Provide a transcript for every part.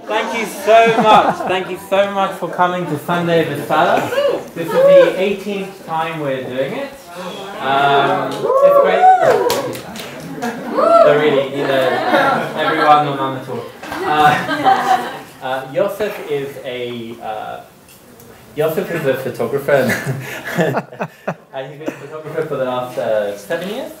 Thank you so much. Thank you so much for coming to Sunday Besala. This is the 18th time we're doing it. It's great. So really, everyone on the tour. Yosef is a photographer. And he's been a photographer for the last 7 years.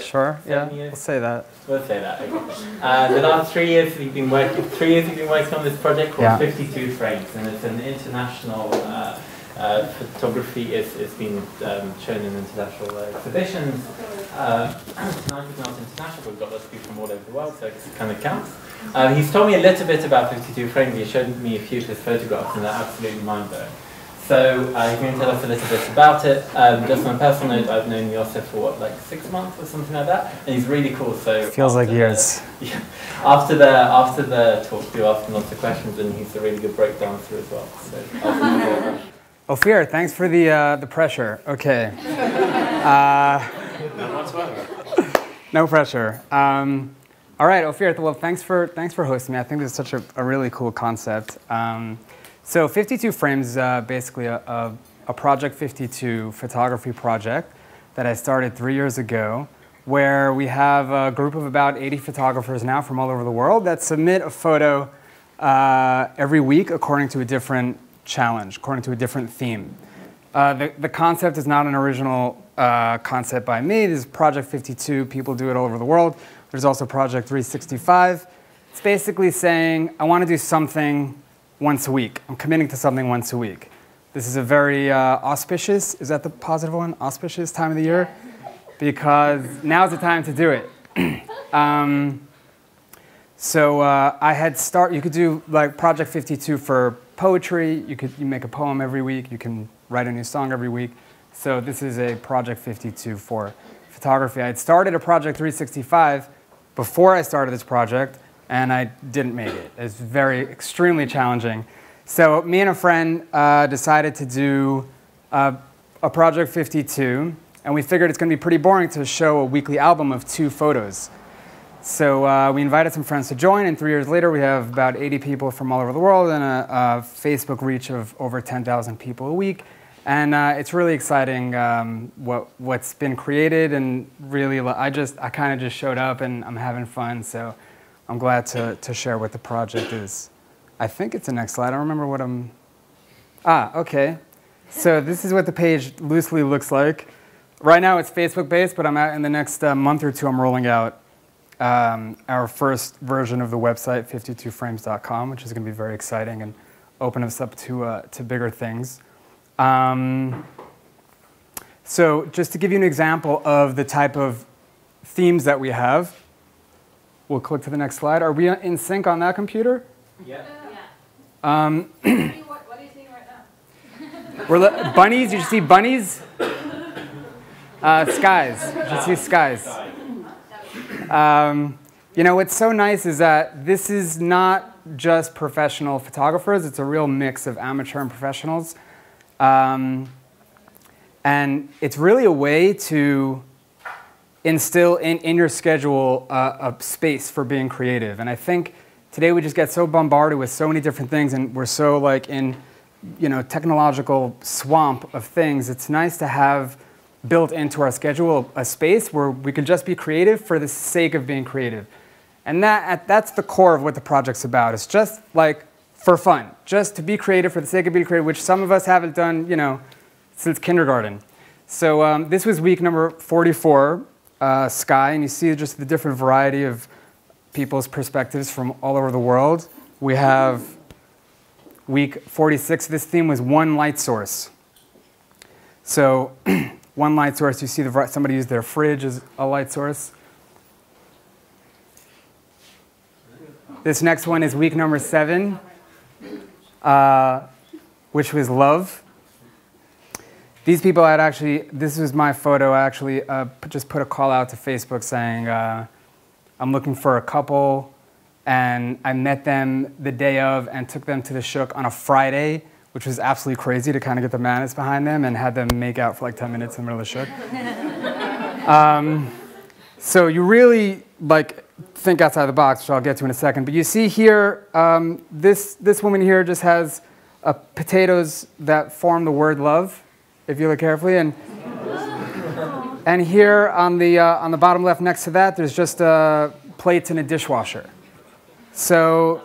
Sure. 7 yeah. years. We'll say that. We'll say that. Okay. The last 3 years he's been working. 3 years he's been working on this project called 52 Frames, and it's an international photography. It's been shown in international exhibitions. Tonight is not international, but we've got lots of people from all over the world, so it kind of counts. He's told me a little bit about 52 Frames. He showed me a few of his photographs, and they're absolutely mind-blowing. So he's going to tell us a little bit about it. Just on a personal note, I've known Yosef for what, like 6 months or something like that, and he's really cool. So feels like years. After the talk, you ask him lots of questions, and he's a really good breakdown through as well. So Ophir, thanks for the pressure. Okay. None whatsoever. No pressure. All right, Ophir. Well, thanks for hosting me. I think this is such a really cool concept. So 52 Frames is basically a Project 52 photography project that I started 3 years ago, where we have a group of about 80 photographers now from all over the world that submit a photo every week according to a different challenge, according to a different theme. The concept is not an original concept by me. This is Project 52. People do it all over the world. There's also Project 365. It's basically saying, I want to do something once a week. I'm committing to something once a week. This is a very auspicious, is that the positive one? Auspicious time of the year? Because now's the time to do it. You could do like Project 52 for poetry. You make a poem every week. You can write a new song every week. So this is a Project 52 for photography. I had started a Project 365 before I started this project, and I didn't make it. It's extremely challenging. So me and a friend decided to do a Project 52, and we figured it's going to be pretty boring to show a weekly album of 2 photos. So we invited some friends to join, and 3 years later we have about 80 people from all over the world and a Facebook reach of over 10,000 people a week. And it's really exciting what's been created, and really I kind of just showed up and I'm having fun, so I'm glad to share what the project is. I think it's the next slide. I don't remember what I'm... okay. So this is what the page loosely looks like. Right now it's Facebook-based, but in the next month or two I'm rolling out our first version of the website, 52frames.com, which is going to be very exciting and open us up to bigger things. So just to give you an example of the type of themes that we have, we'll click to the next slide. Are we in sync on that computer? Yeah. What are you seeing right now? Bunnies? Did you see bunnies? Skies. Did you see skies? What's so nice is that this is not just professional photographers. It's a real mix of amateur and professionals. And it's really a way to instill in your schedule a space for being creative. And I think today we just get so bombarded with so many different things, and we're so like in technological swamp of things. It's nice to have built into our schedule a space where we can just be creative for the sake of being creative. And that's the core of what the project's about. It's just like for fun, just to be creative for the sake of being creative, which some of us haven't done, since kindergarten. So this was week number 44, Sky, and you see just the different variety of people's perspectives from all over the world. We have week 46. This theme was one light source. So one light source, you see somebody used their fridge as a light source. This next one is week number 7, which was love. These people this was my photo. I actually just put a call out to Facebook saying, I'm looking for a couple, and I met them the day of and took them to the Shuk on a Friday, which was absolutely crazy to kind of get the madness behind them and had them make out for like 10 minutes in the middle of the Shuk. So you really, like think outside the box, which I'll get to in a second. But you see here, this woman here just has potatoes that form the word love, if you look carefully, and here on the bottom left next to that, there's just plates in a dishwasher. So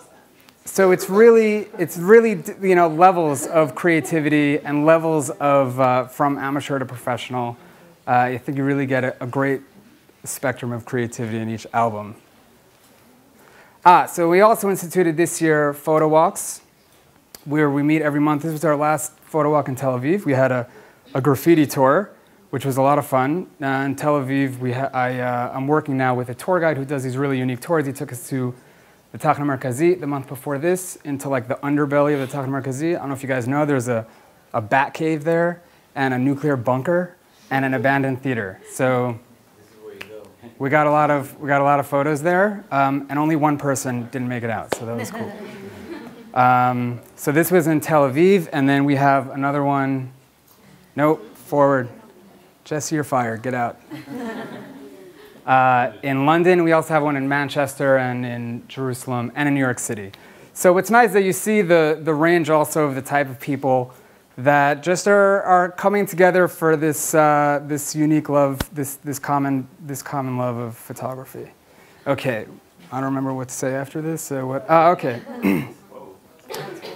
it's really levels of creativity and levels of from amateur to professional. I think you really get a great spectrum of creativity in each album. So we also instituted this year photo walks, where we meet every month. This was our last photo walk in Tel Aviv. We had a graffiti tour, which was a lot of fun. In Tel Aviv, I'm working now with a tour guide who does these really unique tours. He took us to the Tachna Markazi the month before this, into like the underbelly of the Tachna Markazi. I don't know if you guys know, there's a bat cave there, and a nuclear bunker, and an abandoned theater. So we got a lot of photos there, and only one person didn't make it out, so that was cool. So this was in Tel Aviv, and then we have another one. Nope, forward. Jesse, you're fired. Get out. In London, we also have one in Manchester and in Jerusalem and in New York City. So what's nice is that you see the range also of the type of people that just are coming together for this this unique love, this common love of photography. Okay, I don't remember what to say after this. So what? Okay.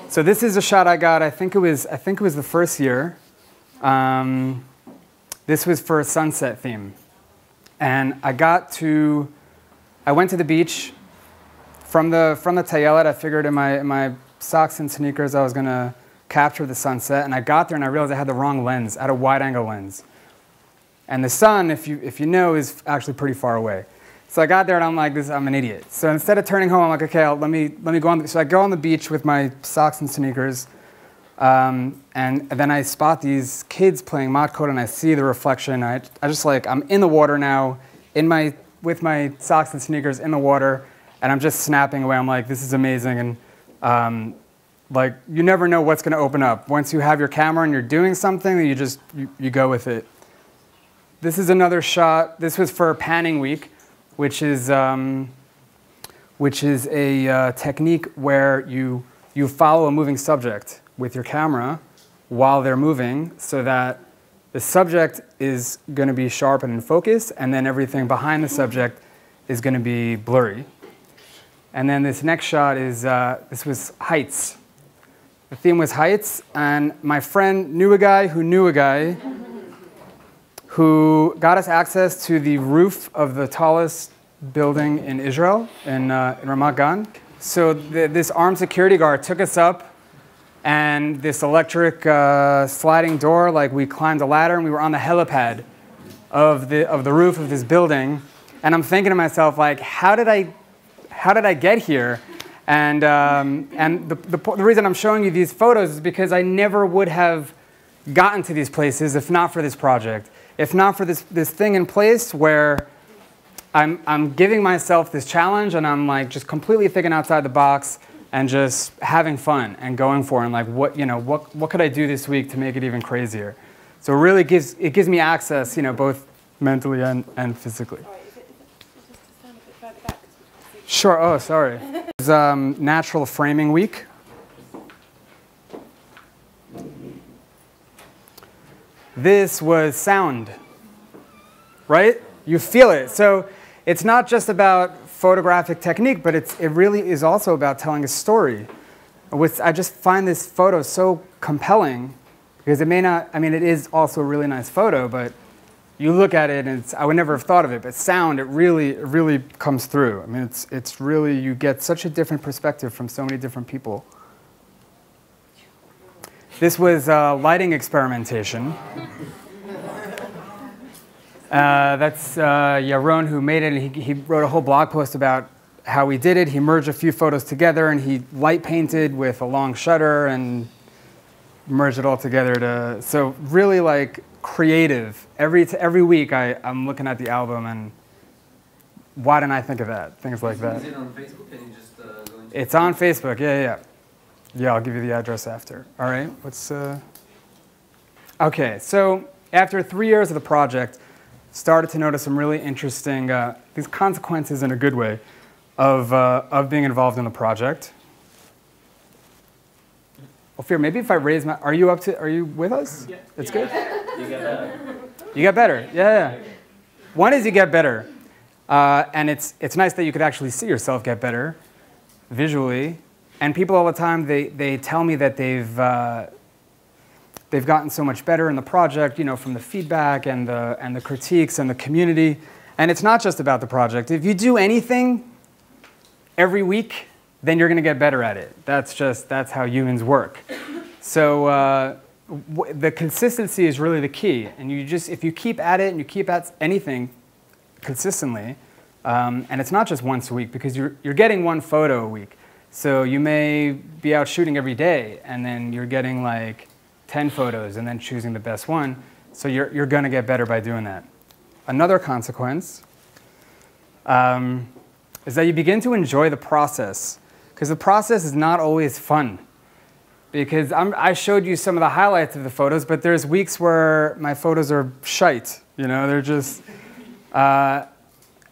So this is a shot I got. I think it was the first year. This was for a sunset theme, and I went to the beach from the Tayelet. I figured in my socks and sneakers I was gonna capture the sunset, and I got there and I realized I had the wrong lens. I had a wide-angle lens, and the sun, if you know, is actually pretty far away. So I got there and I'm like, I'm an idiot. So instead of turning home, I'm like, okay, let me go on. So I go on the beach with my socks and sneakers, and then I spot these kids playing matcode, and I see the reflection. I just like, I'm in the water now, with my socks and sneakers in the water, and I'm just snapping away. I'm like, this is amazing, and like, you never know what's going to open up. Once you have your camera and you're doing something, you go with it. This is another shot. This was for panning week, which is a technique where you follow a moving subject with your camera while they're moving, so that the subject is going to be sharp and in focus, and then everything behind the subject is going to be blurry. And then this next shot is, this was heights. The theme was heights, and my friend knew a guy who got us access to the roof of the tallest building in Israel, in Ramat Gan. So this armed security guard took us up, and this electric sliding door, like we climbed a ladder, and we were on the helipad of the roof of this building. And I'm thinking to myself, like, how did I get here? And the reason I'm showing you these photos is because I never would have gotten to these places if not for this project. If not for this thing in place where I'm giving myself this challenge, and I'm like just completely thinking outside the box and just having fun and going for it, and like what could I do this week to make it even crazier? So it really gives me access, both mentally and physically. Sure. Oh, sorry. It's Natural Framing Week. This was sound, right? You feel it. So it's not just about photographic technique, but it really is also about telling a story. I just find this photo so compelling because it may not, it is also a really nice photo, but you look at it and I would never have thought of it, but sound, it really comes through. It's really, you get such a different perspective from so many different people. This was lighting experimentation. That's Yaron who made it, and he wrote a whole blog post about how he did it. He merged a few photos together, and he light painted with a long shutter and merged it all together so really like creative. Every week I'm looking at the album and why didn't I think of that? Things like that. Is it on Facebook? Can you just go into It's on Facebook, yeah. Yeah, I'll give you the address after. All right, Okay, so after 3 years of the project, started to notice some really interesting, these consequences in a good way, of being involved in the project. Ophir, maybe if I raise my, are you with us? Yeah. It's good? You get better. You get better, yeah. One is you get better, and it's nice that you could actually see yourself get better visually. And people all the time, they tell me that they've gotten so much better in the project, you know, from the feedback and the critiques and the community. And it's not just about the project. If you do anything every week, then you're going to get better at it. That's how humans work. So the consistency is really the key. And if you keep at it and you keep at anything consistently, and it's not just once a week, because you're getting one photo a week. So you may be out shooting every day, and then you're getting like 10 photos and then choosing the best one. So you're going to get better by doing that. Another consequence is that you begin to enjoy the process, because the process is not always fun. Because I showed you some of the highlights of the photos, but there's weeks where my photos are shite. You know, they're just, and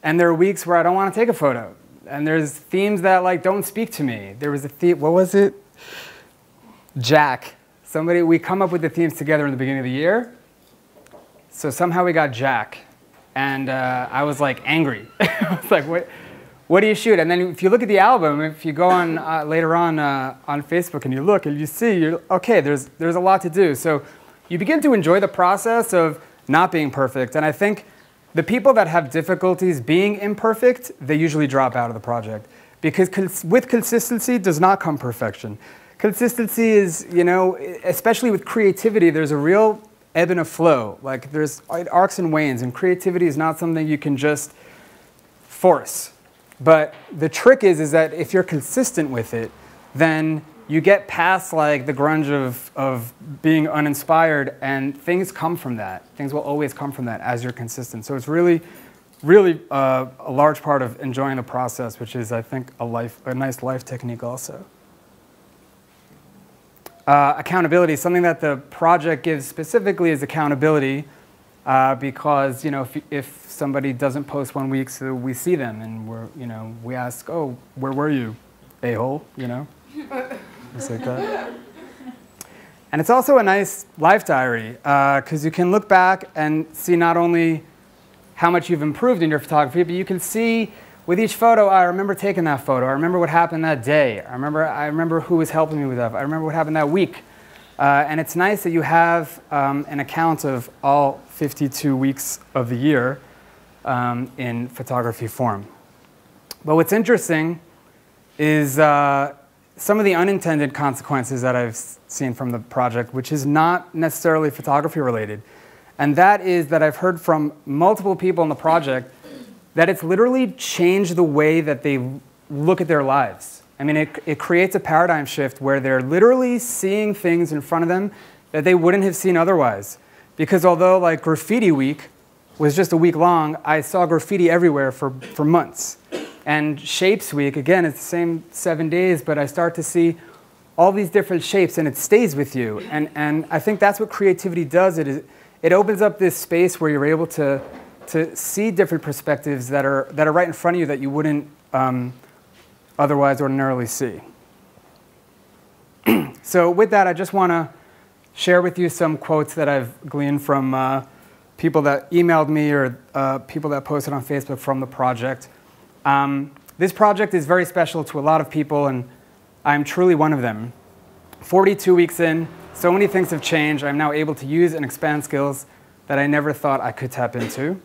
there are weeks where I don't want to take a photo. And there's themes that like don't speak to me. There was a theme, what was it? Jack. We come up with the themes together in the beginning of the year. So somehow we got Jack. And I was like angry. I was like, what do you shoot? And then if you look at the album, if you go on later on Facebook and you look and you see, okay, there's a lot to do. So you begin to enjoy the process of not being perfect. And I think the people that have difficulties being imperfect, they usually drop out of the project. Because with consistency does not come perfection. Consistency is, you know, especially with creativity, there's a real ebb and a flow. Like there's arcs and wanes, and creativity is not something you can just force. But the trick is that if you're consistent with it, then you get past like the grunge of being uninspired, and things come from that. Things will always come from that as you're consistent. So it's really, really a large part of enjoying the process, which is, I think, a nice life technique also. Accountability, something that the project gives specifically is accountability, because, you know, if somebody doesn't post 1 week, so we see them and we ask, oh, where were you, a-hole, you know? Just like that. And it's also a nice life diary, because you can look back and see not only how much you've improved in your photography, but you can see with each photo, I remember taking that photo. I remember what happened that day. I remember who was helping me with that. I remember what happened that week. And it's nice that you have an account of all 52 weeks of the year in photography form. But what's interesting is some of the unintended consequences that I've seen from the project, which is not necessarily photography related. And that is that I've heard from multiple people in the project that it's literally changed the way that they look at their lives. I mean, it creates a paradigm shift where they're literally seeing things in front of them that they wouldn't have seen otherwise. Because although like graffiti week was just a week long, I saw graffiti everywhere for months. And shapes week, again, it's the same 7 days, but I start to see all these different shapes and it stays with you. And I think that's what creativity does. It opens up this space where you're able to see different perspectives that are right in front of you that you wouldn't otherwise ordinarily see. So with that, I just want to share with you some quotes that I've gleaned from people that emailed me or people that posted on Facebook from the project. This project is very special to a lot of people, and I'm truly one of them. 42 weeks in, so many things have changed. I'm now able to use and expand skills that I never thought I could tap into.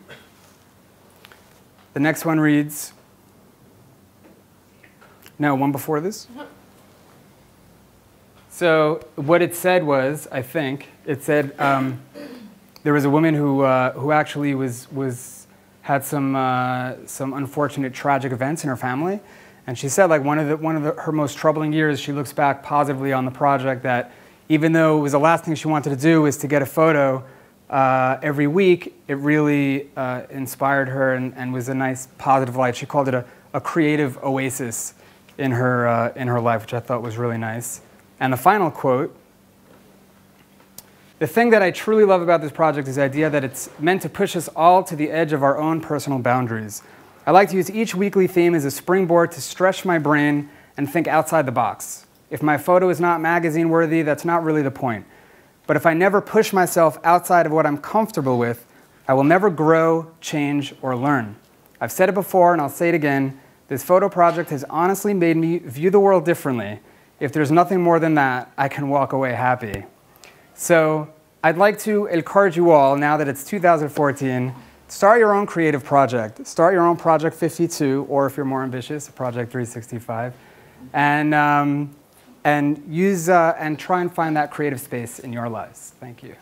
The next one reads, no, one before this. So what it said was, I think, it said there was a woman who actually had some unfortunate tragic events in her family, and she said like one of her most troubling years, she looks back positively on the project, that even though it was the last thing she wanted to do was to get a photo every week, it really inspired her and was a nice positive light. She called it a creative oasis in her life, which I thought was really nice. And the final quote The thing that I truly love about this project is the idea that it's meant to push us all to the edge of our own personal boundaries. I like to use each weekly theme as a springboard to stretch my brain and think outside the box. If my photo is not magazine worthy, that's not really the point. But if I never push myself outside of what I'm comfortable with, I will never grow, change, or learn. I've said it before and I'll say it again, this photo project has honestly made me view the world differently. If there's nothing more than that, I can walk away happy. So I'd like to encourage you all, now that it's 2014, start your own creative project. Start your own Project 52, or if you're more ambitious, Project 365, and use and try and find that creative space in your lives. Thank you.